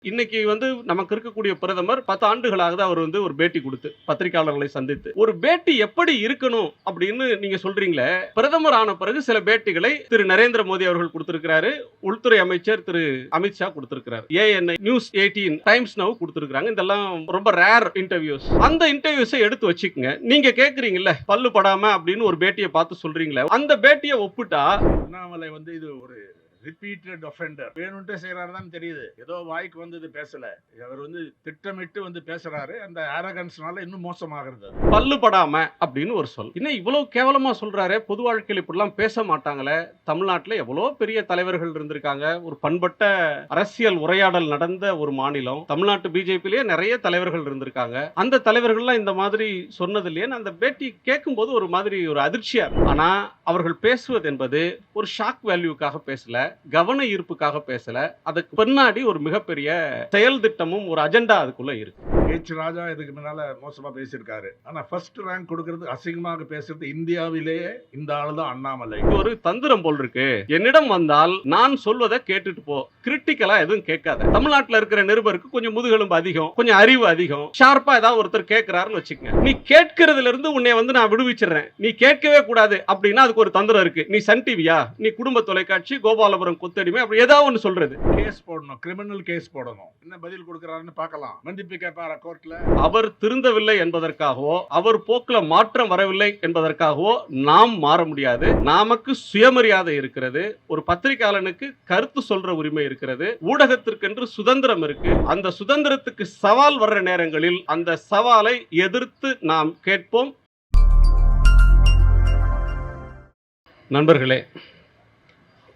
இன்னைக்கு நமக்கு இருக்கக்கூடிய பிரதமர் 10 ஆண்டுகளாக அவர் ஒரு பேட்டி கொடுத்து பத்திரிகையாளர்களை சந்தித்து ஒரு பேட்டி எப்படி இருக்கணும் அப்படின்னு நீங்க சொல்றீங்களே. பிரதமர் ஆன பிறகு சில பேட்டிகளை திரு நரேந்திர மோடி அவர்கள் கொடுத்திருக்கிறாரு. உள்துறை அமைச்சர் திரு அமித்ஷா கொடுத்திருக்கிறார். ஏஎன்ஐ நியூஸ் 18 டைம்ஸ் நவ் கொடுத்திருக்காங்க. இதெல்லாம் ரொம்ப ரேர் இன்டர்வியூஸ். அந்த இன்டர்வியூஸை எடுத்து வச்சுக்கங்க. நீங்க கேக்குறீங்கல்ல பல்லு படாம அப்படின்னு ஒரு பேட்டியை பார்த்து சொல்றீங்களே, அந்த பேட்டியை ஒப்பிட்டா அண்ணாமலை இது ஒரு ரிப்பீட்டட் ஒஃபெண்டர். வேணும்ட்டே செய்யறாரு தான் தெரியுது. ஏதோ வாய்க்கு இது பேசல. அவர் திட்டமிட்டு பேசுறாரு. அந்த அரகன்ஸ்னால இன்னும் மோசமாகிறது. பல்லு படாம அப்படின்னு ஒரு சொல். இன்னும் இவ்வளவு கேவலமா சொல்றாரு. பொது வாழ்க்கையில் இப்படிலாம் பேச மாட்டாங்களே. தமிழ்நாட்டில் எவ்வளவு பெரிய தலைவர்கள் இருந்திருக்காங்க. ஒரு பண்பட்ட அரசியல் உரையாடல் நடந்த ஒரு மாநிலம். தமிழ்நாட்டு பிஜேபியிலேயே நிறைய தலைவர்கள் இருந்திருக்காங்க. அந்த தலைவர்கள்லாம் இந்த மாதிரி சொன்னது இல்லையே. அந்த பேட்டி கேட்கும் போது ஒரு மாதிரி ஒரு அதிர்ச்சியா இருக்கு. ஆனா அவர்கள் பேசுவது என்பது ஒரு ஷாக் வேல்யூக்காக பேசல, கவன ஈர்ப்புக்காக பேசல. அதுக்கு பின்னாடி ஒரு மிகப்பெரிய செயல் திட்டமும் ஒரு அஜெண்டா அதுக்குள்ள இருக்கு. ஹெச் ராஜா இதுக்கு முன்னால மோசமா பேசியிருக்காரு. ஆனா ஃபர்ஸ்ட் ரேங்க் கொடுக்கிறது, அசிங்கமாக பேசுறது இந்தியாவிலேயே இந்த ஆளு தான் அண்ணாமலை. இது ஒரு தந்திரம் போல் இருக்கு. என்னிடம் வந்தால் நான் சொல்வதை கேட்டுட்டு போ, கிரிட்டிக்கலா எதுவும் கேட்காத. தமிழ்நாட்டில் இருக்கிற நிருபருக்கு கொஞ்சம் முதுகெலும்பு அதிகம், கொஞ்சம் அறிவு அதிகம். ஷார்ப்பா ஏதாவது ஒருத்தர் கேட்கிறாருன்னு வச்சுக்கங்க. நீ கேட்கறதுல இருந்து உன்னை நான் விடுவிச்சிடுறேன், நீ கேட்கவே கூடாது அப்படின்னா அதுக்கு ஒரு தந்திரம் இருக்கு. நீ சன் டிவியா, நீ குடும்ப தொலைக்காட்சி, கோபாலபுரம் கொத்தடிமை, அப்படி ஏதாவது ஒன்று சொல்றது. கேஸ் போடணும், கிரிமினல் கேஸ் போடணும். என்ன பதில் கொடுக்கிறாருன்னு பார்க்கலாம். மன்னிப்பு கேட்பாரா கோர்ட்ல? அவர் திருந்தவில்லை என்பதற்காகவோ, அவர் போக்குல மாற்றம் வரவில்லை என்பதற்காகவோ நாம் மாற முடியாது. நமக்கு சுயமரியாதை இருக்கிறது. ஒரு பத்திரிகையாளனுக்கு கருத்து சொல்ற உரிமை இருக்கிறது. ஊடகத்திற்கென்று சுதந்திரம் இருக்கு. அந்த சுதந்திரத்துக்கு சவால் வர்ற நேரங்களில் அந்த சவாலை எதிர்த்து நாம் கேட்போம். நண்பர்களே,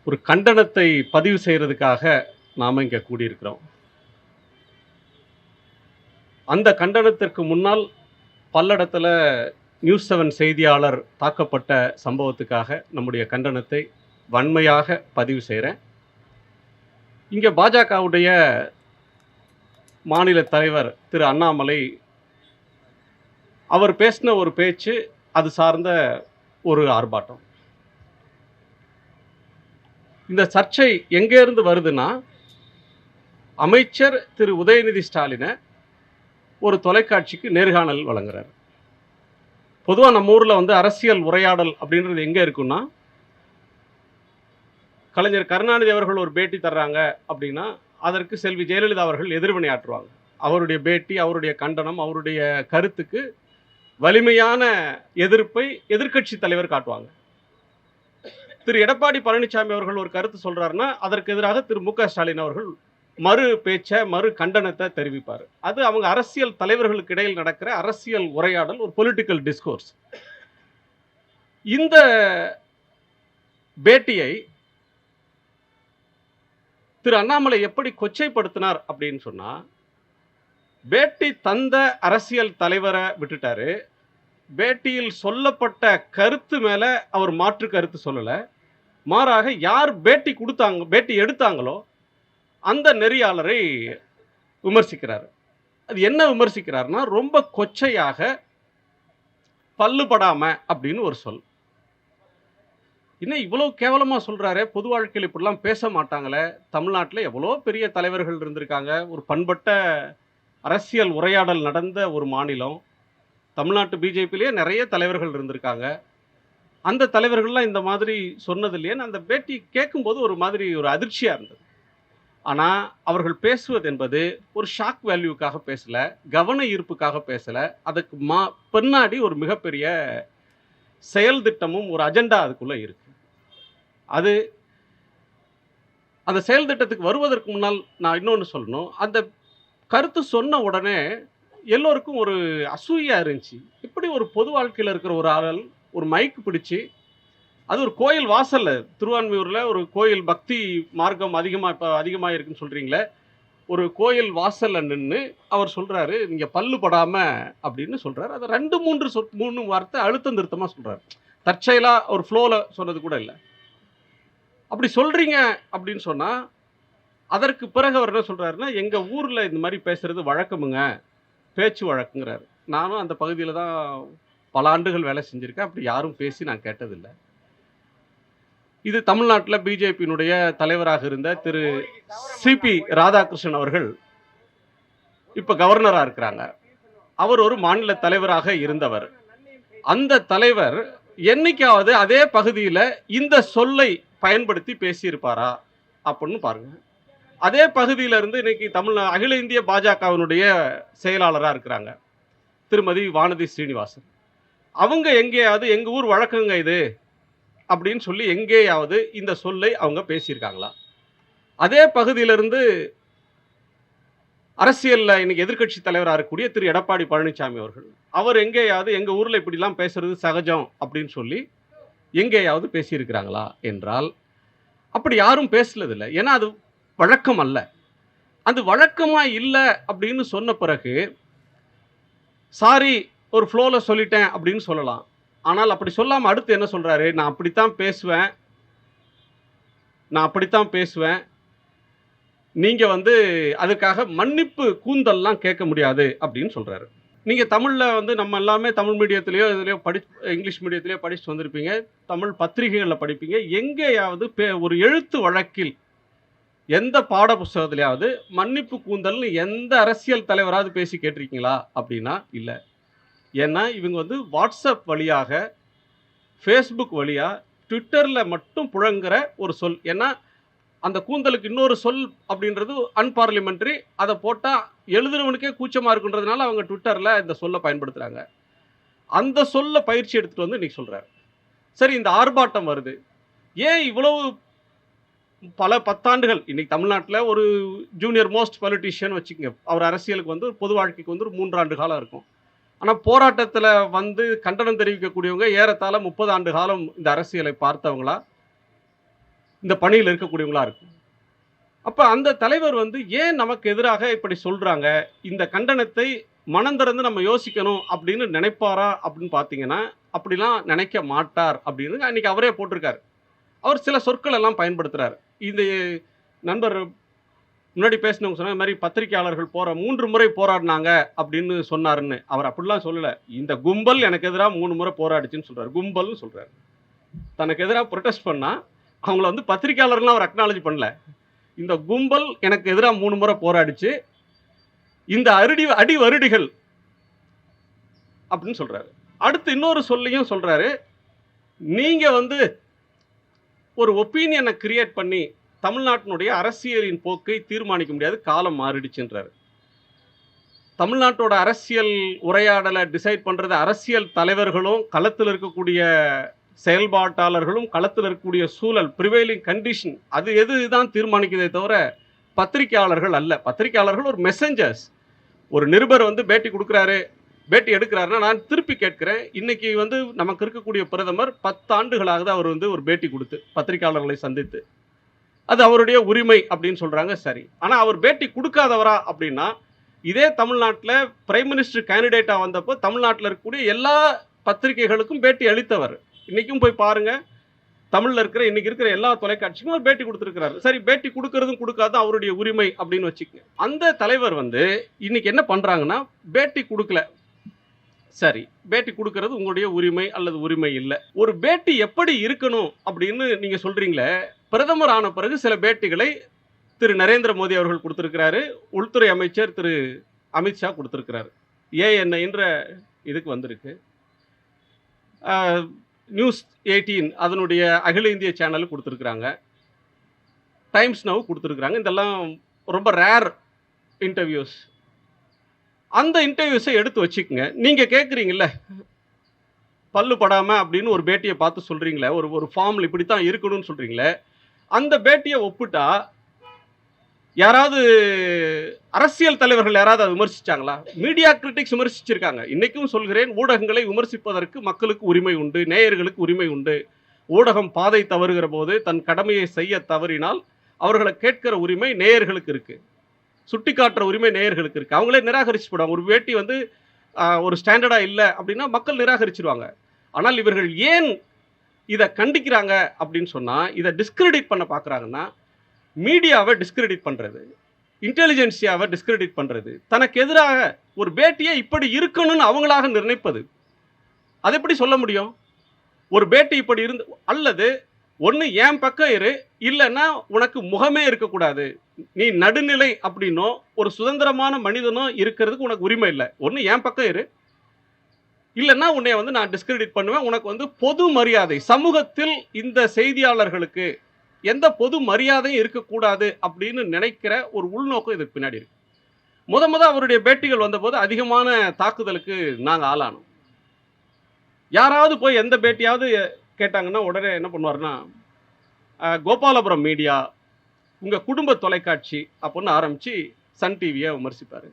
ஒரு கண்டனத்தை பதிவு செய்யறதுக்காக நாம இங்க கூடியிருக்கிறோம். அந்த கண்டனத்திற்கு முன்னால் பல்லடத்தில் நியூஸ் 7 செய்தியாளர் தாக்கப்பட்ட சம்பவத்துக்காக நம்முடைய கண்டனத்தை வன்மையாக பதிவு செய்கிறேன். இங்கே பாஜகவுடைய மாநில தலைவர் திரு அண்ணாமலை அவர் பேசின ஒரு பேச்சு, அது சார்ந்த ஒரு ஆர்ப்பாட்டம். இந்த சர்ச்சை எங்கேருந்து வருதுன்னா, அமைச்சர் திரு உதயநிதி ஸ்டாலினை ஒரு தொலைக்காட்சிக்கு நேர்காணல் வழங்குறார். பொதுவாக நம்ம ஊரில் அரசியல் உரையாடல் அப்படின்றது எங்கே இருக்குன்னா, கலைஞர் கருணாநிதி அவர்கள் ஒரு பேட்டி தர்றாங்க அப்படின்னா அதற்கு செல்வி ஜெயலலிதா அவர்கள் எதிர்வினை ஆற்றுவாங்க. அவருடைய பேட்டி, அவருடைய கண்டனம், அவருடைய கருத்துக்கு வலிமையான எதிர்ப்பை எதிர்க்கட்சி தலைவர் காட்டுவாங்க. திரு எடப்பாடி பழனிசாமி அவர்கள் ஒரு கருத்து சொல்றாருன்னா அதற்கு எதிராக திரு மு.க. ஸ்டாலின் அவர்கள் மறு பேச்சை, மறு கண்டனத்தை தெரிவிப்பார். அது அவங்க அரசியல் தலைவர்களுக்கு இடையில் நடக்கிற அரசியல் உரையாடல், ஒரு பொலிட்டிக்கல் டிஸ்கோர்ஸ். இந்த பேட்டியை திரு அண்ணாமலை எப்படி கொச்சைப்படுத்தினார் அப்படின்னு சொன்னா, பேட்டி தந்த அரசியல் தலைவரை விட்டுட்டாரு. பேட்டியில் சொல்லப்பட்ட கருத்து மேல அவர் மாற்று கருத்து சொல்லல. மாறாக யார் பேட்டி கொடுத்தாங்க, பேட்டி எடுத்தாங்களோ அந்த நெறியாளரை விமர்சிக்கிறார். அது என்ன விமர்சிக்கிறார்னா, ரொம்ப கொச்சையாக பல்லுபடாம அப்படின்னு ஒரு சொல். இன்னும் இவ்வளவு கேவலமா சொல்றாரு. பொது வாழ்க்கையில் இப்படிலாம் பேச மாட்டாங்களே. தமிழ்நாட்டில் எவ்வளோ பெரிய தலைவர்கள் இருந்திருக்காங்க. ஒரு பண்பட்ட அரசியல் உரையாடல் நடந்த ஒரு மாநிலம். தமிழ்நாட்டு பிஜேபியிலேயே நிறைய தலைவர்கள் இருந்திருக்காங்க. அந்த தலைவர்கள்லாம் இந்த மாதிரி சொன்னது இல்லையே. அந்த பேட்டி கேட்கும்போது ஒரு மாதிரி ஒரு அதிர்ச்சியா இருந்தது. ஆனால் அவர்கள் பேசுவது என்பது ஒரு ஷாக் வேல்யூக்காக பேசல, கவன ஈர்ப்புக்காக பேசல. அதுக்கு பின்னாடி ஒரு மிகப்பெரிய செயல் திட்டமும் ஒரு அஜெண்டா அதுக்குள்ள இருக்கு. அது அந்த செயல் திட்டத்துக்கு வருவதற்கு முன்னால் நான் இன்னொன்று சொல்லணும். அந்த கருத்து சொன்ன உடனே எல்லோருக்கும் ஒரு அசூயா இருந்துச்சு. இப்படி ஒரு பொது வாழ்க்கையில் இருக்கிற ஒரு ஆள் ஒரு மைக்கு பிடிச்சி, அது ஒரு கோயில் வாசல்ல, திருவான்மியூர்ல ஒரு கோயில், பக்தி மார்க்கம் அதிகமாக இருக்குன்னு சொல்றீங்களே, ஒரு கோயில் வாசல்ல நின்று அவர் சொல்றாரு, நீங்க பல்லு படாம அப்படின்னு சொல்றாரு. அதை 2-3 வார்த்தை அழுத்தம் திருத்தமா சொல்றாரு. தற்செயலா ஒரு ஃப்ளோல சொன்னது கூட இல்லை. அப்படி சொல்றீங்க அப்படின்னு சொன்னா, அதற்கு பிறகு அவர் என்ன சொல்றாருன்னா, எங்க ஊர்ல இந்த மாதிரி பேசுறது வழக்கமுங்க, பேச்சு வழக்குங்கிறாரு. நானும் அந்த பகுதியில் தான் பல ஆண்டுகள் வேலை செஞ்சிருக்கேன். அப்படி யாரும் பேசி நான் கேட்டதில்லை. இது தமிழ்நாட்டில் பிஜேபியினுடைய தலைவராக இருந்த திரு சிபி ராதாகிருஷ்ணன் அவர்கள் இப்போ கவர்னராக இருக்கிறாங்க. அவர் ஒரு மாநில தலைவராக இருந்தவர். அந்த தலைவர் என்னைக்காவது அதே பகுதியில் இந்த சொல்லை பயன்படுத்தி பேசியிருப்பாரா அப்படின்னு பாருங்க. அதே பகுதியில இருந்து இன்னைக்கு அகில இந்திய பாஜகவினுடைய செயலாளராக இருக்கிறாங்க திருமதி வானதி ஸ்ரீனிவாசன். அவங்க எங்கேயாவது எங்க ஊர் வழக்கங்க இது அப்படின்னு சொல்லி எங்கேயாவது இந்த சொல்லை அவங்க பேசியிருக்காங்களா? அதே பகுதியிலிருந்து அரசியல்ல இன்னைக்கு எதிர்க்கட்சி தலைவராக இருக்கக்கூடிய திரு எடப்பாடி பழனிசாமி அவர்கள், அவர் எங்கேயாவது எங்க ஊர்ல இப்படிலாம் பேசுறது சகஜம் அப்படின்னு சொல்லி எங்கேயாவது பேசியிருக்கிறாங்களா என்றால் அப்படி யாரும் பேசலதில்லை. ஏன்னா அது வழக்கம் அல்ல. அது வழக்கமா இல்லை அப்படின்னு சொன்ன பிறகு சாரி ஒரு ஃப்ளோல சொல்லிட்டேன் அப்படின்னு சொல்லலாம். ஆனால் அப்படி சொல்லாம அடுத்து என்ன சொல்றாரு? நான் அப்படித்தான் பேசுவேன், நீங்க அதுக்காக மன்னிப்பு கூந்தல்லாம் கேட்க முடியாது அப்படின்னு சொல்றாரு. நீங்க தமிழ்ல நம்ம எல்லாமே தமிழ் மீடியத்திலேயோ இதுலயோ இங்கிலீஷ் மீடியத்திலேயோ படிச்சுட்டு வந்திருப்பீங்க, தமிழ் பத்திரிகைகளில் படிப்பீங்க. எங்கேயாவது ஒரு எழுத்து வழக்கில் எந்த பாட புஸ்தகத்திலேயாவது மன்னிப்பு கூந்தல்னு எந்த அரசியல் தலைவராவது பேசி கேட்டிருக்கீங்களா அப்படின்னா இல்லை. ஏன்னா இவங்க வாட்ஸ்அப் வழியாக, ஃபேஸ்புக் வழியா, ட்விட்டரில் மட்டும் புழங்குற ஒரு சொல். ஏன்னா அந்த கூந்தலுக்கு இன்னொரு சொல் அப்படின்றது அன்பார்லிமெண்ட்ரி. அதை போட்டால் எழுதுறவனுக்கே கூச்சமாக இருக்குன்றதுனால அவங்க ட்விட்டரில் இந்த சொல்லை பயன்படுத்துகிறாங்க. அந்த சொல்ல பயிற்சி எடுத்துகிட்டு இன்னைக்கு சொல்கிறார். சரி, இந்த ஆர்ப்பாட்டம் வருது, ஏன் இவ்வளவு பல பத்தாண்டுகள்? இன்னைக்கு தமிழ்நாட்டில் ஒரு ஜூனியர் மோஸ்ட் பொலிட்டீஷியன் வச்சுக்கோங்க, அவர் அரசியலுக்கு பொது வாழ்க்கைக்கு ஒரு 3 ஆண்டு காலம் இருக்கும். ஆனால் போராட்டத்தில் கண்டனம் தெரிவிக்கக்கூடியவங்க ஏறத்தாழ 30 ஆண்டு காலம் இந்த அரசியலை பார்த்தவங்களா, இந்த பணியில் இருக்கக்கூடியவங்களா இருக்கும். அப்போ அந்த தலைவர் ஏன் நமக்கு எதிராக இப்படி சொல்கிறாங்க, இந்த கண்டனத்தை மனம் திறந்து நம்ம யோசிக்கணும் அப்படின்னு நினைப்பாரா அப்படின்னு பார்த்தீங்கன்னா அப்படிலாம் நினைக்க மாட்டார் அப்படின்னு அன்றைக்கி அவரே போட்டிருக்காரு. அவர் சில சொற்கள் எல்லாம் பயன்படுத்துகிறார். இந்த நண்பர் முன்னாடி பேசினவங்க சொன்ன மாதிரி பத்திரிகையாளர்கள் 3 முறை போராடினாங்க அப்படின்னு சொன்னாருன்னு. அவர் அப்படிலாம் சொல்லலை. இந்த கும்பல் எனக்கு எதிராக 3 முறை போராடிச்சுன்னு சொல்கிறார். கும்பல்னு சொல்கிறார். தனக்கு எதிராக ப்ரொடெஸ்ட் பண்ணால் அவங்கள பத்திரிகையாளர்லாம் அவர் அக்னாலஜ் பண்ணல. இந்த கும்பல் எனக்கு எதிராக 3 முறை போராடிச்சு, இந்த அடி வருடிகள் அப்படின்னு சொல்றாரு. அடுத்து இன்னொரு சொல்லையும் சொல்றாரு, நீங்க ஒரு ஒப்பீனியனை கிரியேட் பண்ணி தமிழ்நாட்டினுடைய அரசியலின் போக்கை தீர்மானிக்க முடியாது, காலம் மாறிடுச்சுன்றாரு. தமிழ்நாட்டோட அரசியல் உரையாடலை டிசைட் பண்றது அரசியல் தலைவர்களும், களத்தில் இருக்கக்கூடிய செயல்பாட்டாளர்களும், களத்தில் இருக்கக்கூடிய சூழல், ப்ரிவைலிங் கண்டிஷன், அது எதுதான் தீர்மானிக்கிறதே தவிர பத்திரிகையாளர்கள் அல்ல. பத்திரிகையாளர்கள் ஒரு மெசஞ்சர்ஸ். ஒரு நிருபர் பேட்டி கொடுக்குறாரு, பேட்டி எடுக்கிறாருன்னா நான் திருப்பி கேட்கிறேன், இன்னைக்கு நமக்கு இருக்கக்கூடிய பிரதமர் 10 ஆண்டுகளாக அவர் ஒரு பேட்டி கொடுத்து பத்திரிகையாளர்களை சந்தித்து, அது அவருடைய உரிமை அப்படின்னு சொல்றாங்க. சரி, ஆனால் அவர் பேட்டி கொடுக்காதவரா அப்படின்னா, இதே தமிழ்நாட்டில் பிரைம் மினிஸ்டர் கேண்டிடேட்டாக வந்தப்போ தமிழ்நாட்டில் இருக்கக்கூடிய எல்லா பத்திரிகைகளுக்கும் பேட்டி அளித்தவர். இன்றைக்கும் போய் பாருங்கள், தமிழில் இன்னைக்கு இருக்கிற எல்லா தொலைக்காட்சிக்கும் அவர் பேட்டி கொடுத்துருக்கிறாரு. சரி, பேட்டி கொடுக்கறதும் கொடுக்காதும் அவருடைய உரிமை அப்படின்னு வச்சுக்கோங்க. அந்த தலைவர் இன்னைக்கு என்ன பண்ணுறாங்கன்னா, பேட்டி கொடுக்கல, சரி, பேட்டி கொடுக்கறது உங்களுடைய உரிமை அல்லது உரிமை இல்லை. ஒரு பேட்டி எப்படி இருக்கணும் அப்படின்னு நீங்கள் சொல்கிறீங்களே, பிரதமர் ஆன பிறகு சில பேட்டிகளை திரு நரேந்திர மோடி அவர்கள் கொடுத்துருக்கிறாரு, உள்துறை அமைச்சர் திரு அமித்ஷா கொடுத்துருக்கிறாரு, ஏஎன்ஐன்ற இதுக்கு வந்திருக்கு, நியூஸ் 18 அதனுடைய அகில இந்திய சேனல் கொடுத்துருக்குறாங்க, டைம்ஸ் நவ் கொடுத்துருக்குறாங்க. இதெல்லாம் ரொம்ப ரேர் இன்டர்வியூஸ். அந்த இன்டர்வியூஸை எடுத்து வச்சுக்கோங்க. நீங்கள் கேட்குறீங்கள பல்லு படாமல் அப்படின்னு ஒரு பேட்டியை பார்த்து சொல்கிறீங்களே, ஒரு ஃபார்மில் இப்படி தான் இருக்கணும்னு சொல்கிறீங்களே, அந்த பேட்டியை ஒப்பிட்டா யாராவது அரசியல் தலைவர்கள் யாராவது அதை விமர்சிச்சாங்களா? Media critics விமர்சிச்சிருக்காங்க. இன்றைக்கும் சொல்கிறேன், ஊடகங்களை விமர்சிப்பதற்கு மக்களுக்கு உரிமை உண்டு, நேயர்களுக்கு உரிமை உண்டு. ஊடகம் பாதை தவறுகிற போது தன் கடமையை செய்ய தவறினால் அவர்களை கேட்கிற உரிமை நேயர்களுக்கு இருக்குது, சுட்டி காட்டுற உரிமை நேயர்களுக்கு இருக்குது. அவங்களே நிராகரிச்சு போடுவாங்க. ஒரு பேட்டி ஒரு ஸ்டாண்டர்டாக இல்லை அப்படின்னா மக்கள் நிராகரிச்சிருவாங்க. ஆனால் இவர்கள் ஏன் இதை கண்டிக்கிறாங்க அப்படின்னு சொன்னால், இதை டிஸ்கிரெடிட் பண்ண பார்க்குறாங்கன்னா, மீடியாவை டிஸ்கிரெடிட் பண்ணுறது, இன்டெலிஜென்சியாவை டிஸ்கிரெடிட் பண்ணுறது, தனக்கு எதிராக ஒரு பேட்டியை இப்படி இருக்கணும்னு அவங்களாக நிர்ணயிப்பது. அது எப்படி சொல்ல முடியும்? ஒரு பேட்டி இப்படி இருந்து, அல்லது ஒன்று என் பக்கம் இரு, இல்லைன்னா உனக்கு முகமே இருக்கக்கூடாது. நீ நடுநிலை அப்படின்னோ ஒரு சுதந்திரமான மனிதனோ இருக்கிறதுக்கு உனக்கு உரிமை இல்லை. ஒன்று என் பக்கம் இரு, இல்லைன்னா உன்னை வந்து நான் டிஸ்கிரெடிட் பண்ணுவேன். உனக்கு வந்து பொது மரியாதை சமூகத்தில் இந்த செய்தியாளர்களுக்கு எந்த பொது மரியாதையும் இருக்கக்கூடாது அப்படின்னு நினைக்கிற ஒரு உள்நோக்கம் இதுக்கு பின்னாடி இருக்கு. முத அவருடைய பேட்டிகள் வந்தபோது அதிகமான தாக்குதலுக்கு நாங்கள் ஆளானோம். யாராவது போய் எந்த பேட்டியாவது கேட்டாங்கன்னா உடனே என்ன பண்ணுவாருன்னா, கோபாலபுரம் மீடியா, உங்கள் குடும்ப தொலைக்காட்சி அப்படின்னு ஆரம்பித்து சன் டிவியை விமர்சிப்பார்.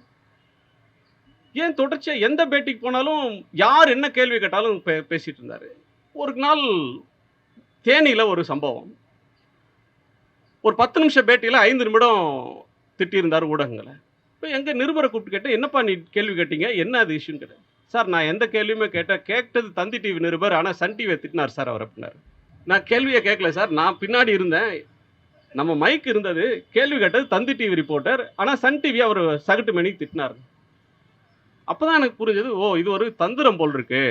ஏன் தொடர்ச்சியாக எந்த பேட்டிக்கு போனாலும் யார் என்ன கேள்வி கேட்டாலும் பேசிகிட்டு இருந்தார். ஒரு நாள் தேனியில் ஒரு சம்பவம், ஒரு 10 நிமிஷம் பேட்டியில் 5 நிமிடம் திட்டியிருந்தார் ஊடகங்களை. இப்போ எங்கள் நிருபரை கூப்பிட்டு கேட்டேன், என்னப்பா நீ கேள்வி கேட்டீங்க, என்ன அது இஷ்யூன்னு கேட்டேன். சார் நான் எந்த கேள்வியுமே கேட்டது தந்தி டிவி நிருபர், ஆனால் சன் டிவியை திட்டினார் சார் அவர் அப்படின்னாரு. நான் கேள்வியை கேட்கல சார், நான் பின்னாடி இருந்தேன், நம்ம மைக் இருந்தது, கேள்வி கேட்டது தந்தி டிவி ரிப்போர்ட்டர், ஆனால் சன் டிவி அவர் சகட்டு மணிக்கு திட்டினார். அப்போ தான் எனக்கு புரிஞ்சது, ஓ இது ஒரு தந்திரம் போல் இருக்கு.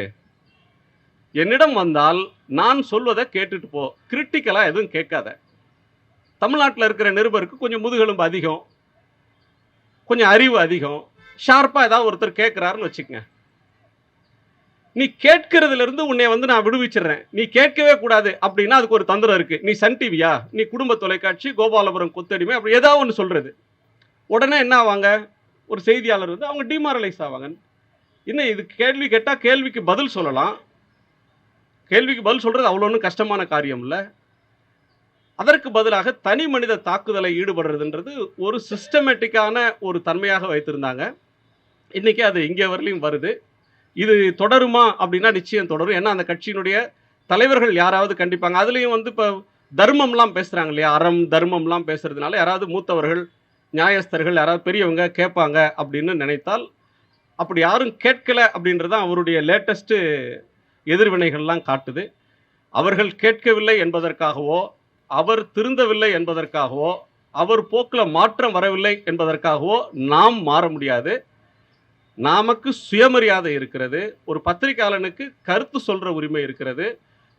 என்னிடம் வந்தால் நான் சொல்வதை கேட்டுட்டு போ, கிரிட்டிக்கலாக எதுவும் கேட்காத. தமிழ்நாட்டில் இருக்கிற நிருபருக்கு கொஞ்சம் முதுகெலும்பு அதிகம், கொஞ்சம் அறிவு அதிகம், ஷார்ப்பாக ஏதாவது ஒருத்தர் கேட்குறாருன்னு வச்சுக்கங்க, நீ கேட்கறதுல இருந்து உன்னை வந்து நான் விடுவிச்சிடுறேன், நீ கேட்கவே கூடாது அப்படின்னா அதுக்கு ஒரு தந்திரம் இருக்கு. நீ சன் டிவியா, நீ குடும்ப தொலைக்காட்சி, கோபாலபுரம் கொத்தடிமை, அப்படி ஏதாவது ஒன்று சொல்றது, உடனே என்ன ஆவாங்க, ஒரு செய்தியாளர் வந்து அவங்க டிமாரலைஸ் ஆவாங்க. இன்னும் இது கேள்வி கேட்டால் கேள்விக்கு பதில் சொல்லலாம், கேள்விக்கு பதில் சொல்றது அவ்வளோ ஒன்றும் கஷ்டமான காரியம் இல்லை. அதற்கு பதிலாக தனி மனித தாக்குதலை ஈடுபடுறதுன்றது ஒரு சிஸ்டமேட்டிக்கான ஒரு தன்மையாக வைத்திருந்தாங்க. இன்னைக்கு அது இங்கே வரலையும் வருது. இது தொடருமா அப்படின்னா நிச்சயம் தொடரும். ஏன்னா அந்த கட்சியினுடைய தலைவர்கள் யாராவது கண்டிப்பாங்க. அதுலேயும் வந்து இப்போ தர்மம்லாம் பேசுகிறாங்க இல்லையா, அறம் தர்மம்லாம் பேசுறதுனால யாராவது மூத்தவர்கள், நியாயஸ்தர்கள், யாராவது பெரியவங்க கேட்பாங்க அப்படின்னு நினைத்தால், அப்படி யாரும் கேட்கல அப்படின்றது தான் அவருடைய லேட்டஸ்ட்டு எதிர்வினைகள்லாம் காட்டுது. அவர்கள் கேட்கவில்லை என்பதற்காகவோ, அவர் திருந்தவில்லை என்பதற்காகவோ, அவர் போக்கில் மாற்றம் வரவில்லை என்பதற்காகவோ நாம் மாற முடியாது. நமக்கு சுயமரியாதை இருக்கிறது, ஒரு பத்திரிகையாளனுக்கு கருத்து சொல்கிற உரிமை இருக்கிறது,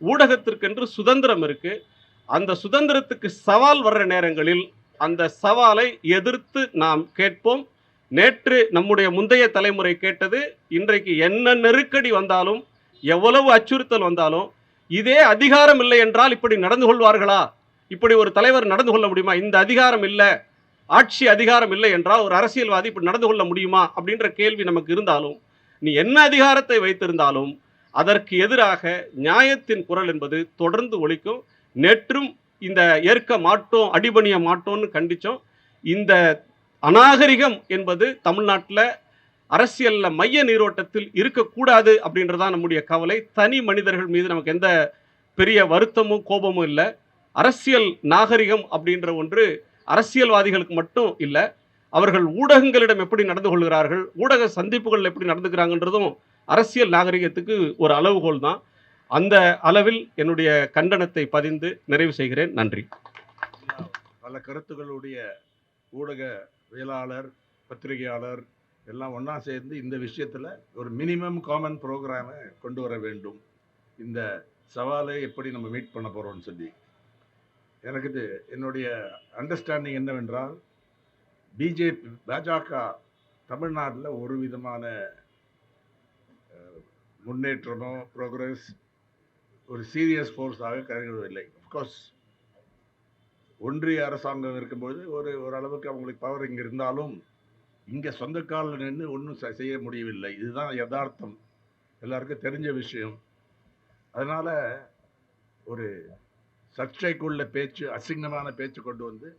ஊடகத்திற்கென்று சுதந்திரம் இருக்குது. அந்த சுதந்திரத்துக்கு சவால் வர்ற நேரங்களில் அந்த சவாலை எதிர்த்து நாம் கேட்போம். நேற்று நம்முடைய முந்தைய தலைமுறை கேட்டது, இன்றைக்கு என்ன நெருக்கடி வந்தாலும், எவ்வளவு அச்சுறுத்தல் வந்தாலும், இதே அதிகாரம் இல்லை என்றால் இப்படி நடந்து கொள்வார்களா, இப்படி ஒரு தலைவர் நடந்து கொள்ள முடியுமா, இந்த அதிகாரம் இல்லை, ஆட்சி அதிகாரம் இல்லை என்றால் ஒரு அரசியல்வாதி இப்படி நடந்து கொள்ள முடியுமா அப்படின்ற கேள்வி நமக்கு இருந்தாலும், நீ என்ன அதிகாரத்தை வைத்திருந்தாலும் அதற்கு எதிராக நியாயத்தின் குரல் என்பது தொடர்ந்து ஒலிக்கும். நேற்றும் இந்த ஏற்க மாட்டோம், அடிபணிய மாட்டோம்னு கண்டிச்சோம். இந்த அநாகரிகம் என்பது தமிழ்நாட்டில் அரசியலில் மைய நீரோட்டத்தில் இருக்கக்கூடாது அப்படின்றதான் நம்முடைய கவலை. தனி மனிதர்கள் மீது நமக்கு எந்த பெரிய வருத்தமும் கோபமும் இல்லை. அரசியல் நாகரிகம் அப்படின்ற ஒன்று அரசியல்வாதிகளுக்கு மட்டும் இல்லை, அவர்கள் ஊடகங்களிடம் எப்படி நடந்து கொள்கிறார்கள், ஊடக சந்திப்புகள் எப்படி நடந்துக்கிறாங்கன்றதும் அரசியல் நாகரிகத்துக்கு ஒரு அளவுகோல் தான். அந்த அளவில் என்னுடைய கண்டனத்தை பதிந்து நிறைவு செய்கிறேன். நன்றி. பல கருத்துக்களுடைய ஊடகவியலாளர், பத்திரிகையாளர் எல்லாம் ஒன்றா சேர்ந்து இந்த விஷயத்தில் ஒரு மினிமம் காமன் ப்ரோக்ராமை கொண்டு வர வேண்டும். இந்த சவாலை எப்படி நம்ம மீட் பண்ண போகிறோம்னு சொல்லி எனக்கு இது என்னுடைய அண்டர்ஸ்டாண்டிங் என்னவென்றால், பாஜக தமிழ்நாட்டில் ஒரு விதமான முன்னேற்றமோ ப்ரோக்ரஸ் ஒரு சீரியஸ் ஃபோர்ஸாக கருதவில்லை. அஃப்கோர்ஸ் ஒன்றிய அரசாங்கம் இருக்கும்போது ஒரு அளவுக்கு அவங்களுக்கு பவர் இங்கே இருந்தாலும், இங்கே சொந்த காலில் நின்று ஒன்றும் செய்ய முடியவில்லை. இதுதான் யதார்த்தம், எல்லாருக்கும் தெரிஞ்ச விஷயம். அதனால் ஒரு சர்ச்சைக்குள்ள பேச்சு, அசிங்கமான பேச்சு கொண்டு வந்து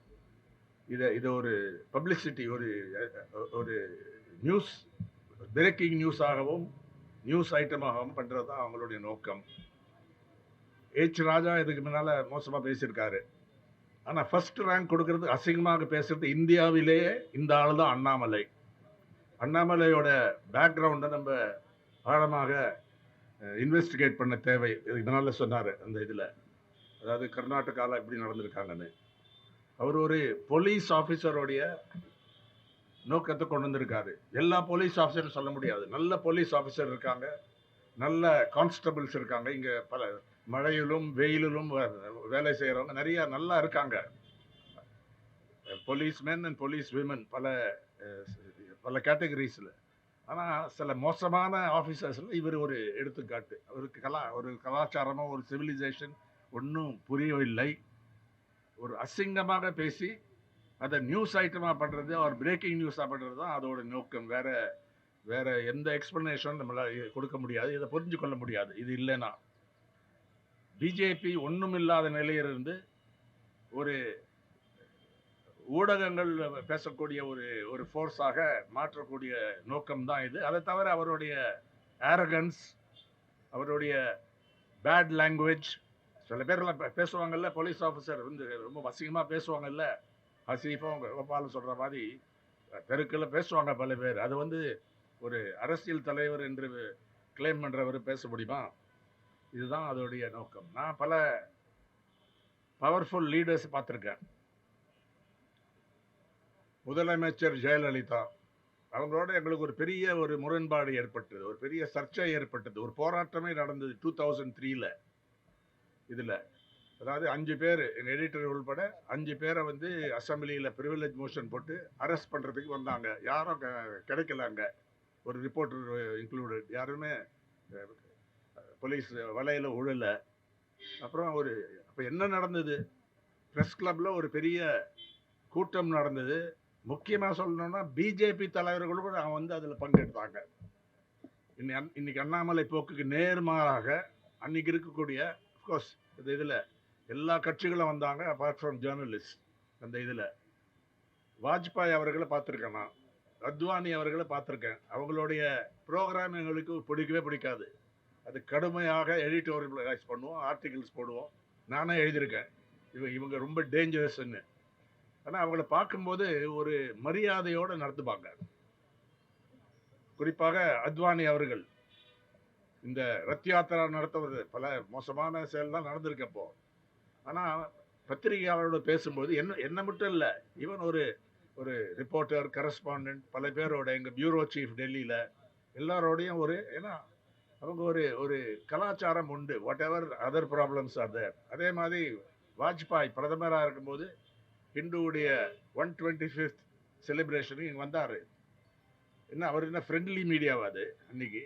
இதை ஒரு பப்ளிசிட்டி, ஒரு நியூஸ், பிரேக்கிங் நியூஸாகவும் நியூஸ் ஐட்டமாகவும் பண்ணுறது தான் அவங்களுடைய நோக்கம். ராஜா இதுக்கு முன்னால் மோசமாக பேசியிருக்காரு. ஆனால் ஃபர்ஸ்ட் ரேங்க் கொடுக்கறது, அசிங்கமாக பேசுறது இந்தியாவிலேயே இந்த ஆள் தான் அண்ணாமலை. அண்ணாமலையோட பேக்ரவுண்டை நம்ம ஆழமாக இன்வெஸ்டிகேட் பண்ண தேவை. இதனால சொன்னார் அந்த இதில், அதாவது கர்நாடகாவில் எப்படி நடந்திருக்காங்கன்னு. அவர் ஒரு போலீஸ் ஆஃபீஸருடைய நோக்கத்தை கொண்டு வந்திருக்காரு. எல்லா போலீஸ் ஆஃபீஸரும் சொல்ல முடியாது, நல்ல போலீஸ் ஆஃபீஸர் இருக்காங்க, நல்ல கான்ஸ்டபிள்ஸ் இருக்காங்க. இங்கே பல மழையிலும் வெயிலிலும் வேலை செய்கிறவங்க நிறைய நல்லா இருக்காங்க. போலீஸ்மென் அண்ட் போலீஸ் விமன் பல கேட்டகரிஸில். ஆனால் சில மோசமான ஆஃபீஸர்ஸில் இவர் ஒரு எடுத்துக்காட்டு. அவருக்கு ஒரு கலாச்சாரமோ ஒரு சிவிலைசேஷன் ஒன்றும் புரியவில்லை. ஒரு அசிங்கமாக பேசி அதை நியூஸ் ஐட்டமாக பண்ணுறது, ஒரு பிரேக்கிங் நியூஸாக பண்ணுறது தான் அதோட நோக்கம். வேற எந்த எக்ஸ்பிளனேஷனும் நம்மளால் கொடுக்க முடியாது, இதை புரிஞ்சு கொள்ள முடியாது. இது இல்லைன்னா பிஜேபி ஒன்றும் இல்லாத நிலையிலிருந்து ஒரு ஊடகங்கள் பேசக்கூடிய ஒரு ஃபோர்ஸாக மாற்றக்கூடிய நோக்கம் தான் இது. அதை தவிர அவருடைய ஆரகன்ஸ், அவருடைய பேட் லாங்குவேஜ், சில பேர்லாம் பேசுவாங்கல்ல, போலீஸ் ஆஃபீஸர் வந்து ரொம்ப அசிங்கமாக பேசுவாங்கல்ல, ஹசீஃபும் கோபாலும் சொல்கிற மாதிரி தெருக்கில் பேசுவாங்க பல பேர். அது வந்து ஒரு அரசியல் தலைவர் என்று கிளைம் பண்ணுறவர் பேச முடியுமா? இதுதான் அதோடைய நோக்கம். நான் பல பவர்ஃபுல் லீடர்ஸ் பார்த்துருக்கேன். முதலமைச்சர் ஜெயலலிதா அவங்களோட எங்களுக்கு ஒரு பெரிய முரண்பாடு ஏற்பட்டது, ஒரு பெரிய சர்ச்சை ஏற்பட்டது, ஒரு போராட்டமே நடந்தது 2003 இதில். அதாவது 5 பேர், எங்கள் எடிட்டர் உள்பட 5 பேரை வந்து அசம்பிளியில் ப்ரிவிலேஜ் மோஷன் போட்டு அரெஸ்ட் பண்ணுறதுக்கு வந்தாங்க. யாரும் கிடைக்கல, அங்கே ஒரு ரிப்போர்ட்டர் இன்க்ளூடட், யாருமே போலீஸ் வலையில் உழலை. அப்புறம் அப்போ என்ன நடந்தது? ப்ரெஸ் கிளப்பில் ஒரு பெரிய கூட்டம் நடந்தது. முக்கியமாக சொல்லணும்னா பிஜேபி தலைவர்களும் கூட வந்து அதில் பங்கெடுத்தாங்க. இன்னைக்கு அண்ணாமலை போக்குக்கு நேர்மாறாக அன்னைக்கு இருக்கக்கூடிய, அஃப்கோர்ஸ் இதில் எல்லா கட்சிகளும் வந்தாங்க அப்பார்ட் ஃப்ரம் ஜேர்னலிஸ்ட். அந்த இதில் வாஜ்பாய் அவர்களை பார்த்துருக்கேன், நான் அத்வானி அவர்களை பார்த்துருக்கேன். அவங்களுடைய ப்ரோக்ராம் எங்களுக்கு பிடிக்கவே பிடிக்காது. அது கடுமையாக எடிட்டோரியலைஸ் பண்ணுவோம், ஆர்டிகிள்ஸ் போடுவோம். நானே எழுதியிருக்கேன் இவங்க ரொம்ப டேஞ்சரஸ்ன்னு. ஆனால் அவங்கள பார்க்கும்போது ஒரு மரியாதையோடு நடத்துப்பாங்க. குறிப்பாக அத்வானி அவர்கள் இந்த ரத் யாத்திரா நடத்துவது பல மோசமான செயல்லாம் நடந்திருக்கப்போ. ஆனால் பத்திரிகையாளரோட பேசும்போது என்ன மட்டும் இல்லை, ஈவன் ஒரு ரிப்போர்ட்டர், கரஸ்பாண்டன்ட், பல பேரோட, எங்கள் பியூரோ சீஃப் டெல்லியில் எல்லாரோடையும் ஏன்னா அவங்க ஒரு கலாச்சாரம் உண்டு. Whatever other problems are there. அதே மாதிரி வாஜ்பாய் பிரதமராக இருக்கும்போது ஹிந்துவுடைய 125th செலிப்ரேஷனுக்கு இங்கே வந்தார். அவர் என்ன ஃப்ரெண்ட்லி மீடியாவா? அது அன்னைக்கு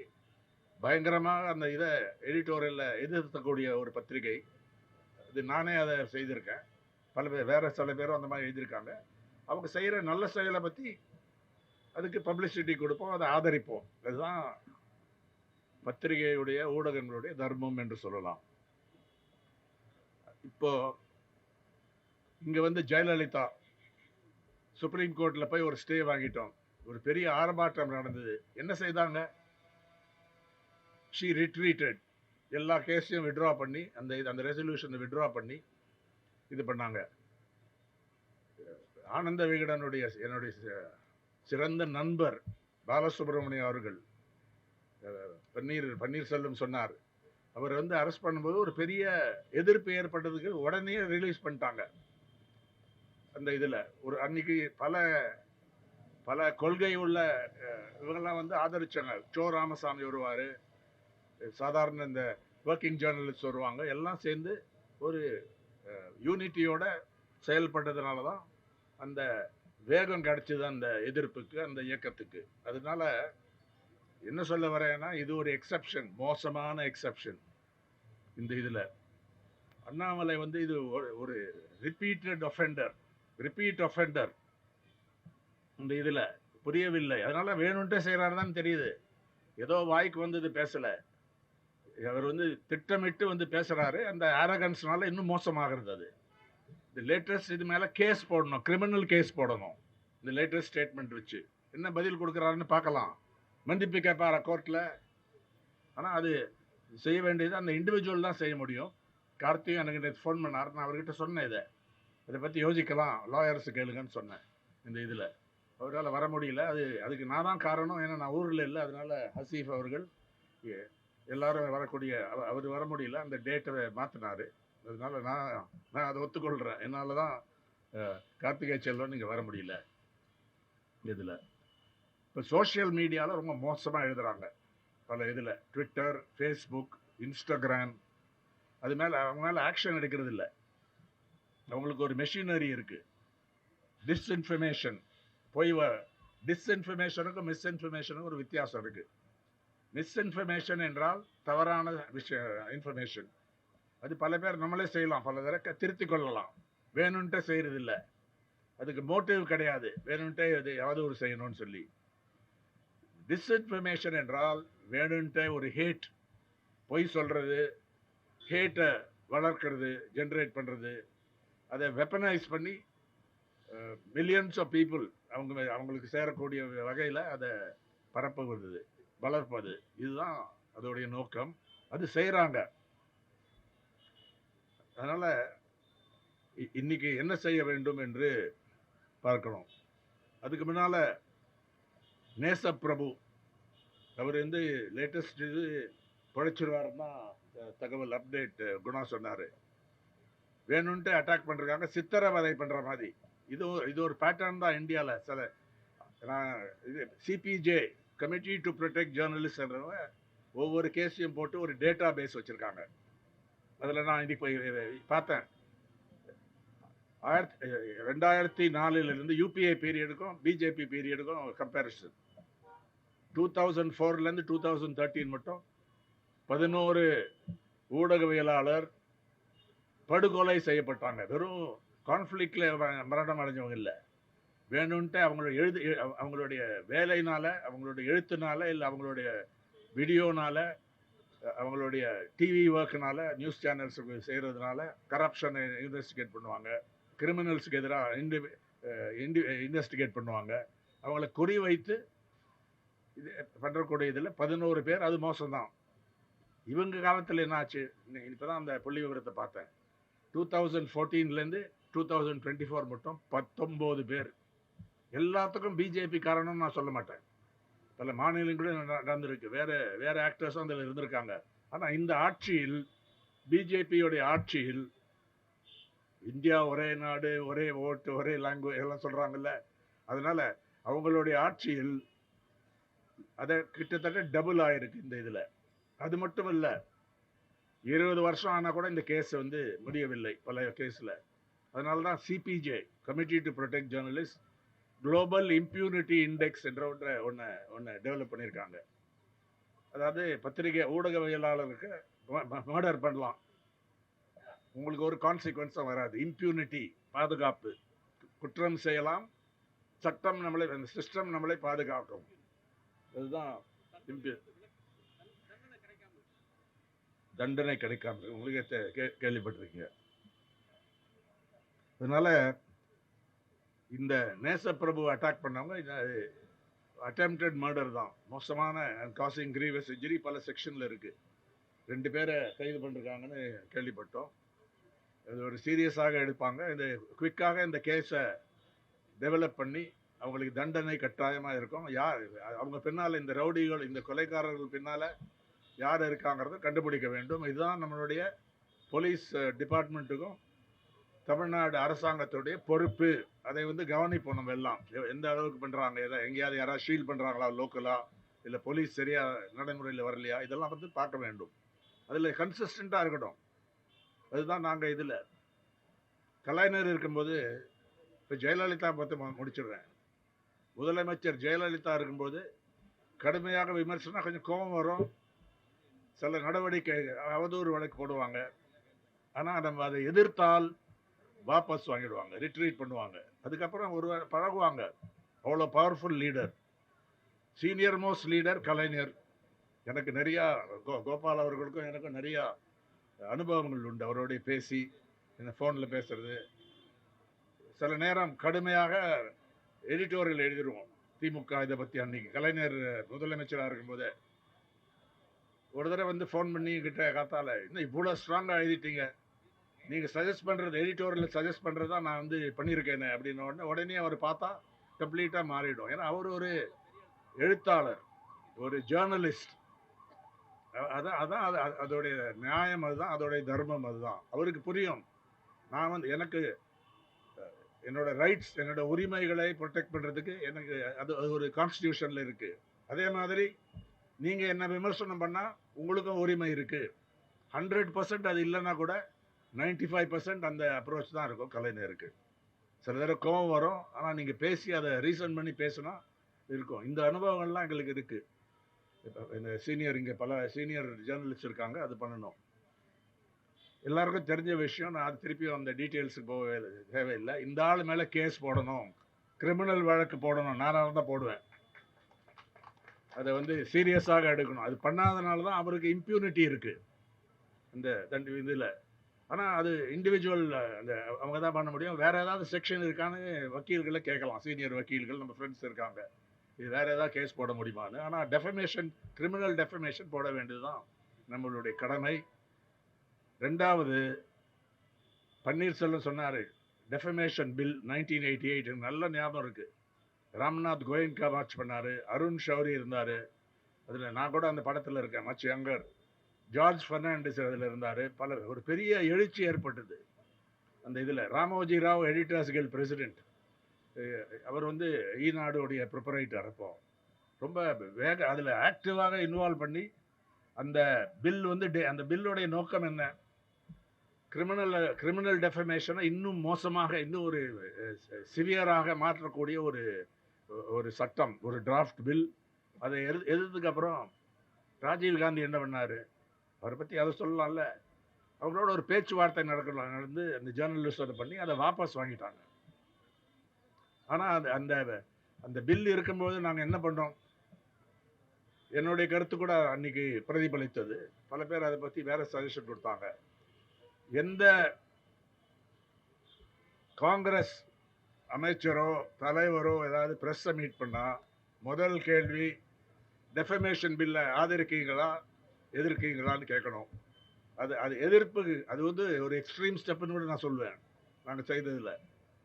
பயங்கரமாக அந்த இதை எடிட்டோரியலில் எதிர்த்தக்கூடிய ஒரு பத்திரிகை. இது நானே அதை செய்திருக்கேன், பல பேர் வேறு சில பேரும் அந்த மாதிரி எழுதியிருக்காங்க. அவங்க செய்கிற நல்ல செயலை பற்றி அதுக்கு பப்ளிசிட்டி கொடுப்போம், அதை ஆதரிப்போம். அதுதான் பத்திரிகையுடைய ஊடகங்களுடைய தர்மம் என்று சொல்லலாம். இப்போ இங்கே வந்து ஜெயலலிதா சுப்ரீம் கோர்ட்டில் போய் ஒரு ஸ்டே வாங்கிட்டோம். ஒரு பெரிய ஆர்ப்பாட்டம் நடந்தது. என்ன செய்தாங்க? ஷீ ரிட்ரீட்டட். எல்லா கேஸையும் விட்ரா பண்ணி அந்த ரெசல்யூஷனை விட்ரா பண்ணி இது பண்ணாங்க. ஆனந்த விகடனுடைய என்னுடைய சிறந்த நண்பர் பாலசுப்ரமணியம் அவர்கள், பன்னீர்செல்வம் சொன்னார், அவர் வந்து அரெஸ்ட் பண்ணும்போது ஒரு பெரிய எதிர்ப்பு ஏற்பட்டதுக்கு உடனே ரிலீஸ் பண்ணிட்டாங்க. அந்த இதில் அன்னைக்கு பல கொள்கை உள்ள இவங்கெல்லாம் வந்து ஆதரிச்சாங்க. சோ ராமசாமி வருவார், சாதாரண இந்த ஒர்க்கிங் ஜேர்னலிஸ்ட் வருவாங்க. எல்லாம் சேர்ந்து ஒரு யூனிட்டியோட செயல்பட்டதுனால தான் அந்த வேகம் கிடைச்சது அந்த எதிர்ப்புக்கு, அந்த இயக்கத்துக்கு. அதனால என்ன சொல்ல வரேன்னா, இது ஒரு எக்ஸப்ஷன், மோசமான எக்ஸப்ஷன். இந்த இதில் அண்ணாமலை வந்து இது ஒரு ரிப்பீட் ஒஃபெண்டர். இந்த இதில் புரியவில்லை, அதனால வேணும்ட்டே செய்கிறாருதான் தெரியுது. ஏதோ வாய்க்கு வந்து இது பேசலை, அவர் வந்து திட்டமிட்டு வந்து பேசுகிறாரு. அந்த ஆரகன்ஸ்னால இன்னும் மோசமாகிறது. அது இந்த லேட்டஸ்ட் இது மேலே கேஸ் போடணும், கிரிமினல் கேஸ் போடணும். இந்த லேட்டஸ்ட் ஸ்டேட்மெண்ட் வச்சு என்ன பதில் கொடுக்குறாருன்னு பார்க்கலாம். மன்னிப்பு கேட்பாரா கோர்ட்டில்? ஆனால் அது செய்ய வேண்டியது அந்த இண்டிவிஜுவல் தான் செய்ய முடியும். கார்த்தியும் எனக்கு ஃபோன் பண்ணார், நான் அவர்கிட்ட சொன்னேன், இதை பற்றி யோசிக்கலாம், லாயர்ஸ் கேளுங்கன்னு சொன்னேன். இந்த இதில் அவரால் வர முடியல. அதுக்கு நான் தான் காரணம், ஏன்னா நான் ஊரில் இல்லை. அதனால ஹசீஃப் அவர்கள் எல்லாரும் வரக்கூடிய அவர் வர முடியல, அந்த டேட்டை மாற்றினார். அதனால நான் அதை ஒத்துக்கொள்கிறேன். என்னால் தான் கார்த்திகை செல்வன் இங்கே வர முடியல. இதில் இப்போ சோஷியல் மீடியாவில் ரொம்ப மோசமாக எழுதுகிறாங்க. பல இதில் ட்விட்டர், ஃபேஸ்புக், இன்ஸ்டாகிராம், அது மேலே அவங்க மேலே ஆக்ஷன் எடுக்கிறது இல்லை. அவங்களுக்கு ஒரு மெஷினரி இருக்குது. டிஸ்இன்ஃபர்மேஷன் டிஸ்இன்ஃபர்மேஷனுக்கும் மிஸ்இன்ஃபர்மேஷனுக்கும் ஒரு வித்தியாசம் இருக்குது. மிஸ்இன்ஃபர்மேஷன் என்றால் தவறான இன்ஃபர்மேஷன். அது பல பேர் நம்மளே செய்யலாம், பல தடவை திருத்திக் கொள்ளலாம். வேணும்ன்ட்டு செய்கிறது இல்லை, அதுக்கு மோட்டிவ் கிடையாது, வேணும்ன்ட்டே அது யாவது ஒரு செய்யணும்னு சொல்லி. டிஸ்இன்ஃபர்மேஷன் என்றால் வேணும்ன்ட்டே ஒரு ஹேட், பொய் சொல்கிறது, ஹேட்டை வளர்க்கிறது, ஜென்ரேட் பண்ணுறது, அதை வெப்பனைஸ் பண்ணி மில்லியன்ஸ் ஆஃப் பீப்புள் அவங்களுக்கு சேரக்கூடிய வகையில் அதை பரப்புவது, வளர்ப்பது. இதுதான் அதோடைய நோக்கம். அது செய்கிறாங்க. அதனால் இன்னைக்கு என்ன செய்ய வேண்டும் என்று பார்க்கணும். அதுக்கு முன்னால் நேசப்பிரபு அவர் வந்து லேட்டஸ்ட் இது படைச்சிருவாருன்னா தகவல் அப்டேட் குணா சொன்னார். வேணும்ன்ட்டு அட்டாக் பண்ணுறாங்க, சித்திரவதை பண்ணுற மாதிரி. இது ஒரு பேட்டர்ன் தான் இந்தியாவில். சில இது சிபிஜே கமிட்டி டு ப்ரொடெக்ட் ஜேர்னலிஸ்ட்ன்றவங்க ஒவ்வொரு கேஸையும் போட்டு ஒரு டேட்டா பேஸ் வச்சுருக்காங்க. அதில் நான் இன்னைக்கு போய் பார்த்தேன். 2004 யூபிஏ பீரியடுக்கும் பிஜேபி பீரியடுக்கும் கம்பேரிசன். 2004 2013 மட்டும் 11 ஊடகவியலாளர் படுகொலை செய்யப்பட்டாங்க. வெறும் கான்ஃப்ளிக்ட்ல மரணம் அடைஞ்சவங்க இல்லை, வேணும்ன்ட்டு அவங்களுடைய வேலையினால, அவங்களுடைய எழுத்துனால, இல்லை அவங்களுடைய வீடியோனால, அவங்களுடைய டிவி ஒர்க்குனால, நியூஸ் சேனல்ஸுக்கு செய்கிறதுனால கரப்ஷனை இன்வெஸ்டிகேட் பண்ணுவாங்க, கிரிமினல்ஸுக்கு எதிராக இன்வெஸ்டிகேட் பண்ணுவாங்க. அவங்கள குறி வைத்து இது பண்ணுறக்கூடிய இதில் 11 பேர். அது மோசம்தான். இவங்க காலத்தில் என்ன ஆச்சு? இப்போ தான் அந்த புள்ளி விவரத்தை பார்த்தேன். 2014 2024 மட்டும் 19 பேர். எல்லாத்துக்கும் பிஜேபி காரணம் நான் சொல்ல மாட்டேன். பல மாநிலங்களும் நடந்திருக்கு, வேற ஆக்டர்ஸும் அதில் இருந்திருக்காங்க. ஆனால் இந்த ஆட்சியில், பிஜேபியோடைய ஆட்சியில், இந்தியா ஒரே நாடு, ஒரே ஓட்டு, ஒரே லாங்குவேஜ் எல்லாம் சொல்கிறாங்கல்ல, அதனால அவங்களுடைய ஆட்சியில் அதை கிட்டத்தட்ட டபுள் ஆயிருக்கு இந்த இதில். அது மட்டும் இல்லை, 20 வருஷம் ஆனால் கூட இந்த கேஸ் வந்து முடியவில்லை பல கேஸில். அதனால தான் CBJ committee to protect journalist global impunity index என்ற ஒன்று டெவலப் பண்ணியிருக்காங்க. அதாவது பத்திரிகை ஊடகவியலாளருக்கு மர்டர் பண்ணலாம், உங்களுக்கு ஒரு கான்சிக்வன்ஸும் வராது. இம்ப்யூனிட்டி, பாதுகாப்பு. குற்றம் செய்யலாம், சட்டம் நம்மளை, அந்த சிஸ்டம் நம்மளை பாதுகாக்கும். அதுதான் தண்டனை கிடைக்காம உங்களுக்கு கேள்விப்பட்டிருக்கீங்க. அதனால இந்த நேசப்பிரபு அட்டாக் பண்ணவங்க அட்டெம்ப்டட் மர்டர் தான், மோசமான காசிங் கிரீவஸ் இன்ஜுரி பல செக்ஷனில் இருக்குது. 2 பேரை கைது பண்ணிருக்காங்கன்னு கேள்விப்பட்டோம். இது ஒரு சீரியஸாக எடுப்பாங்க. இது குவிக்காக இந்த கேஸை டெவலப் பண்ணி அவங்களுக்கு தண்டனை கட்டாயமாக இருக்கும். யார் அவங்க பின்னால், இந்த ரவுடிகள், இந்த கொலைக்காரர்கள் பின்னால் யார் இருக்காங்கிறத கண்டுபிடிக்க வேண்டும். இதுதான் நம்மளுடைய போலீஸ் டிபார்ட்மெண்ட்டுக்கும் தமிழ்நாடு அரசாங்கத்துடைய பொறுப்பு. அதை வந்து கவனிப்போம் நம்ம எல்லாம். எந்த அளவுக்கு பண்ணுறாங்க, எங்கேயாவது யாராவது ஷீல் பண்ணுறாங்களா லோக்கலாக, இல்லை போலீஸ் சரியாக நடைமுறையில் வரலையா, இதெல்லாம் வந்து பார்க்க வேண்டும். அதில் கன்சிஸ்டண்ட்டாக இருக்கட்டும். அதுதான் நாங்கள் இதில் கலைஞர் இருக்கும்போது, இப்போ ஜெயலலிதா பார்த்து முடிச்சிடுறேன். முதலமைச்சர் ஜெயலலிதா இருக்கும்போது கடுமையாக விமர்சனம், கொஞ்சம் கோபம் வரும், சில நடவடிக்கை அவதூறு வழக்கு போடுவாங்க. ஆனால் நம்ம அதை எதிர்த்தால் வாபஸ் வாங்கிடுவாங்க, ரிட்ரீட் பண்ணுவாங்க. அதுக்கப்புறம் ஒரு பழகுவாங்க. அவ்வளோ powerful leader, senior most leader Kalaignar. எனக்கு நிறையா கோபால் அவர்களுக்கும் எனக்கும் நிறையா அனுபவங்கள் உண்டு. அவரோடைய பேசி, இந்த ஃபோனில் பேசுறது, சில நேரம் கடுமையாக எடிட்டோரியல் எழுதிடுவோம் திமுக இதை பற்றி. அன்னைக்கு கலைஞர் முதலமைச்சராக இருக்கும்போதே ஒரு தடவை வந்து ஃபோன் பண்ணி கிட்ட காத்தால, இன்னும் இவ்வளோ ஸ்ட்ராங்காக எழுதிட்டீங்க, நீங்கள் சஜஸ்ட் பண்ணுறது, எடிட்டோரியல் சஜஸ்ட் பண்ணுறது தான் நான் வந்து பண்ணியிருக்கேனே அப்படின்னு உடனே அவர் பார்த்தா கம்ப்ளீட்டாக மாறிடும். ஏன்னா அவர் ஒரு எழுத்தாளர், ஒரு ஜேர்னலிஸ்ட். அதான் அதோடைய நியாயம், அதுதான் அதோடைய தர்மம், அதுதான் அவருக்கு புரியும். நான் வந்து எனக்கு என்னோட ரைட்ஸ், என்னோட உரிமைகளை ப்ரொடெக்ட் பண்ணுறதுக்கு எனக்கு அது ஒரு கான்ஸ்டியூஷனில் இருக்குது. அதே மாதிரி நீங்கள் என்ன விமர்சனம் பண்ணால் உங்களுக்கும் உரிமை இருக்குது. 100% அது இல்லைன்னா கூட 95% அந்த அப்ரோச் தான் இருக்கும் கலைஞருக்கு. சில தடவை கோவம் வரும். ஆனால் நீங்கள் பேசி அதை ரீசன் பண்ணி பேசினா இருக்கும். இந்த அனுபவங்கள்லாம் எங்களுக்கு இருக்குது. இப்போ இந்த சீனியர் இங்கே பல சீனியர் ஜேர்னலிஸ்ட் இருக்காங்க. அது பண்ணணும். எல்லாருக்கும் தெரிஞ்ச விஷயம். நான் அது திருப்பியும் அந்த டீட்டெயில்ஸுக்கு போக தேவையில்லை. இந்த ஆள் மேலே கேஸ் போடணும், கிரிமினல் வழக்கு போடணும். நானாக தான் போடுவேன். அதை வந்து சீரியஸாக எடுக்கணும். அது பண்ணாதனால தான் அவருக்கு இம்ப்யூனிட்டி இருக்குது இந்த இதில். ஆனால் அது இண்டிவிஜுவல் அந்த அவங்க தான் பண்ண முடியும். வேறு ஏதாவது செக்ஷன் இருக்கான்னு வக்கீல்களை கேட்கலாம். சீனியர் வக்கீல்கள் நம்ம ஃப்ரெண்ட்ஸ் இருக்காங்க, இது வேறு ஏதாவது கேஸ் போட முடியுமான்னு. ஆனால் டெஃபமேஷன், கிரிமினல் டெஃபமேஷன் போட வேண்டியது தான் நம்மளுடைய கடமை. ரெண்டாவது, பன்னீர்செல்வம் சொன்னார் டெஃபமேஷன் பில் 1988 நல்ல ஞாபகம் இருக்குது. ராம்நாத் கோயங்கா மார்ச் பண்ணார், அருண் ஷௌரி இருந்தார் அதில். நான் கூட அந்த படத்தில் இருக்கேன், மச் யங்கர். ஜார்ஜ் ஃபெர்னாண்டஸ் அதில் இருந்தார். ஒரு பெரிய எழுச்சி ஏற்பட்டது அந்த இதில். Ramoji Rao editors guild president, அவர் வந்து ஈநாடுடைய ப்ரிப்பரேட்டர். அப்போ ரொம்ப அதில் ஆக்டிவாக இன்வால்வ் பண்ணி அந்த பில் வந்து அந்த பில்லுடைய நோக்கம் என்ன, கிரிமினல் டெஃபமேஷனை இன்னும் மோசமாக, இன்னும் ஒரு சிவியராக மாற்றக்கூடிய ஒரு சட்டம், ஒரு டிராஃப்ட் பில். அதை எதிர்த்ததுக்கு அப்புறம் ராஜீவ் காந்தி என்ன பண்ணார், அவரை பற்றி அதை சொல்லலாம்ல. அவங்களோட ஒரு பேச்சுவார்த்தை நடந்து அந்த ஜேர்னலிஸ்ட் அதை பண்ணி அதை வாபஸ் வாங்கிட்டாங்க. ஆனால் அந்த அந்த பில் இருக்கும்போது நாங்கள் என்ன பண்ணோம், என்னுடைய கருத்து கூட அன்னைக்கு பிரதிபலித்தது. பல பேர் அதை பற்றி வேற சஜஷன் கொடுத்தாங்க. எந்த காங்கிரஸ் அமைச்சரோ தலைவரோ ஏதாவது பிரஸ்ஸை மீட் பண்ணால் முதல் கேள்வி டெஃபமேஷன் பில்லை ஆதரிக்கீங்களா எதிர்க்கீங்களான்னு கேட்கணும். அது எதிர்ப்பு, அது வந்து ஒரு எக்ஸ்ட்ரீம் ஸ்டெப்புன்னு கூட நான் சொல்லுவேன். நாங்கள் செய்ததில்லை.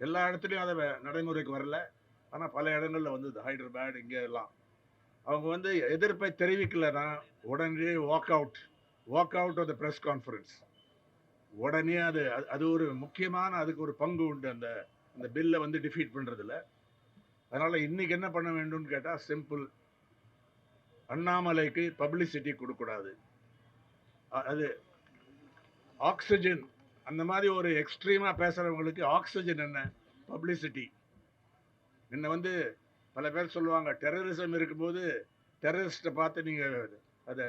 எல்லா இடத்துலையும் அதை நடைமுறைக்கு வரல. ஆனால் பல இடங்களில் வந்து ஹைதராபாத் இங்கே எல்லாம் அவங்க வந்து எதிர்ப்பை தெரிவிக்கலைன்னா உடனே walk out of the press conference. உடனே அது ஒரு முக்கியமான, அதுக்கு ஒரு பங்கு உண்டு அந்த பில்லை வந்து டிஃபீட் பண்ணுறதுல. அதனால் இன்றைக்கி என்ன பண்ண வேண்டும்னு கேட்டால் சிம்பிள், அண்ணாமலைக்கு பப்ளிசிட்டி கொடுக்கக்கூடாது. அது ஆக்சிஜன், அந்த மாதிரி ஒரு எக்ஸ்ட்ரீமாக பேசுகிறவங்களுக்கு ஆக்சிஜன் என்ன, பப்ளிசிட்டி. முன்ன வந்து பல பேர் சொல்லுவாங்க டெரரிசம் இருக்கும்போது டெரரிஸ்ட்டை பார்த்து நீங்கள் அதை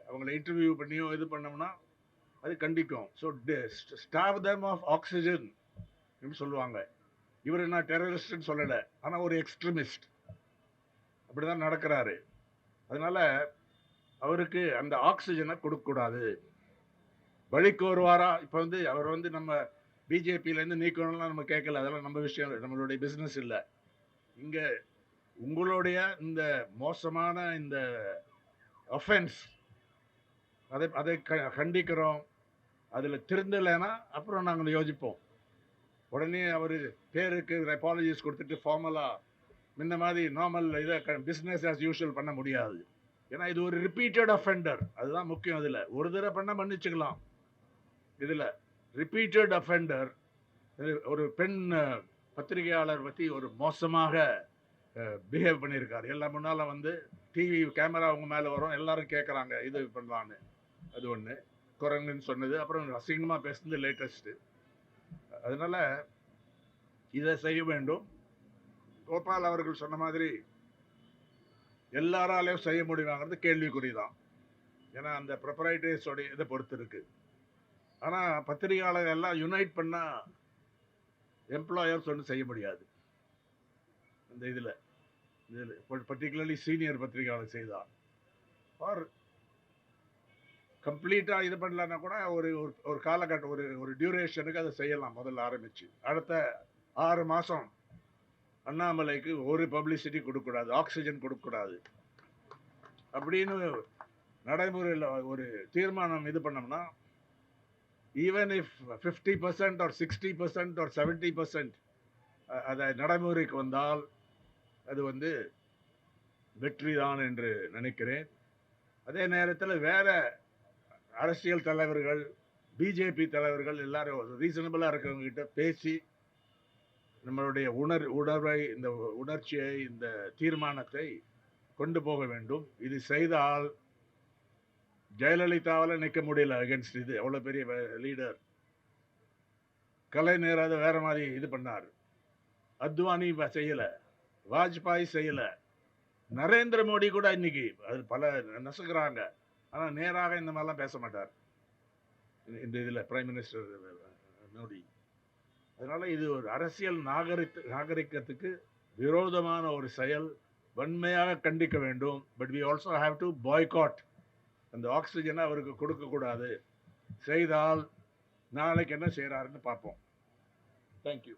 அவங்கள இன்டர்வியூ பண்ணியோ இது பண்ணோம்னா அது கண்டிக்கும். So stop them of oxygen சொல்லுவாங்க. இவர் என்ன டெரரிஸ்ட்னு சொல்லலை, ஆனால் ஒரு எக்ஸ்ட்ரீமிஸ்ட் அப்படி தான் நடக்கிறாரு. அதனால அவருக்கு அந்த ஆக்சிஜனை கொடுக்கக்கூடாது. வழிக்கு வருவாரா, இப்போ வந்து அவர் வந்து நம்ம பிஜேபியிலேருந்து நீக்கணும்லாம் நம்ம கேட்கல. அதெல்லாம் நம்ம விஷயம், நம்மளுடைய பிஸ்னஸ் இல்லை. இங்கே உங்களுடைய இந்த மோசமான இந்த ஒஃபென்ஸ் அதை கண்டிக்கிறோம். அதில் திருந்தலைன்னா அப்புறம் நாங்கள் யோசிப்போம். உடனே அவர் பேருக்கு அப்பாலஜிஸ் கொடுத்துட்டு ஃபார்மலாக முன்ன மாதிரி நார்மல் இதை பிஸ்னஸ் ஆஸ் யூஷுவல் பண்ண முடியாது. ஏன்னா இது ஒரு ரிப்பீட்டட் அஃபெண்டர், அதுதான் முக்கியம். இதில் ஒரு தடவை பண்ண மன்னிச்சுக்கலாம். இதில் ரிப்பீட்டட் அஃபெண்டர். ஒரு பெண் பத்திரிகையாளர் பற்றி ஒரு மோசமாக பிஹேவ் பண்ணியிருக்காரு. எல்லாம் முன்னால் வந்து டிவி கேமரா அவங்க மேலே வரும், எல்லாரும் கேட்குறாங்க இது பண்ணலான்னு. அது ஒன்று குரங்குன்னு சொன்னது, அப்புறம் அசிங்கமாக பேசுனது லேட்டஸ்ட்டு. அதனால் இதை செய்ய வேண்டும். கோபால் அவர்கள் சொன்ன மாதிரி எல்லாராலையும் செய்ய முடியுமாங்கிறது கேள்விக்குறிதான். ஏன்னா அந்த ப்ரொப்ரைட்டர்ஸோடைய இதை பொறுத்து இருக்குது. ஆனால் பத்திரிகையாளர்கள் எல்லாம் யுனைட் பண்ணால் எம்ப்ளாயர்ஸ் ஒன்றும் செய்ய முடியாது. இந்த இதில் பர்டிகுலர்லி சீனியர் பத்திரிகையாளர் செய்தால் ஆர் கம்ப்ளீட்டாக இது பண்ணலன்னா கூட ஒரு காலகட்டம், ஒரு டியூரேஷனுக்கு அதை செய்யலாம். முதல்ல ஆரம்பித்து அடுத்த 6 மாதம் அண்ணாமலைக்கு ஒரு பப்ளிசிட்டி கொடுக்கக்கூடாது, ஆக்சிஜன் கொடுக்கக்கூடாது அப்படின்னு நடைமுறையில் ஒரு தீர்மானம் இது பண்ணோம்னா, ஈவன் இஃப் 50% or 60% or 70% அதை நடைமுறைக்கு வந்தால் அது வந்து வெற்றி தான் என்று நினைக்கிறேன். அதே நேரத்தில் வேற அரசியல் தலைவர்கள், பிஜேபி தலைவர்கள் எல்லாரும் ரீசனபிளாக இருக்கிறவங்ககிட்ட பேசி நம்மளுடைய உணர்வை, இந்த உணர்ச்சியை, இந்த தீர்மானத்தை கொண்டு போக வேண்டும். இது செய்தால் ஜெயலலிதாவால் நிற்க முடியல அகேன்ஸ்ட் இது, அவ்வளோ பெரிய லீடர். கலைஞர் அதை வேற மாதிரி இது பண்ணார். அத்வானி செய்யலை, வாஜ்பாய் செய்யலை, நரேந்திர மோடி கூட இன்னைக்கு அது பல நசுக்கிறாங்க. ஆனால் நேராக இந்த மாதிரிலாம் பேச மாட்டார் இந்த இதில் பிரைம் மினிஸ்டர் மோடி. அதனால இது ஒரு அரசியல் நாகரிகத்துக்கு விரோதமான ஒரு செயல், வன்மையாக கண்டிக்க வேண்டும். But we also have to boycott. அந்த ஆக்சிஜனை அவருக்கு கொடுக்கக்கூடாது. செய்தால் நாளைக்கு என்ன செய்கிறாருன்னு பார்ப்போம். தேங்க்யூ.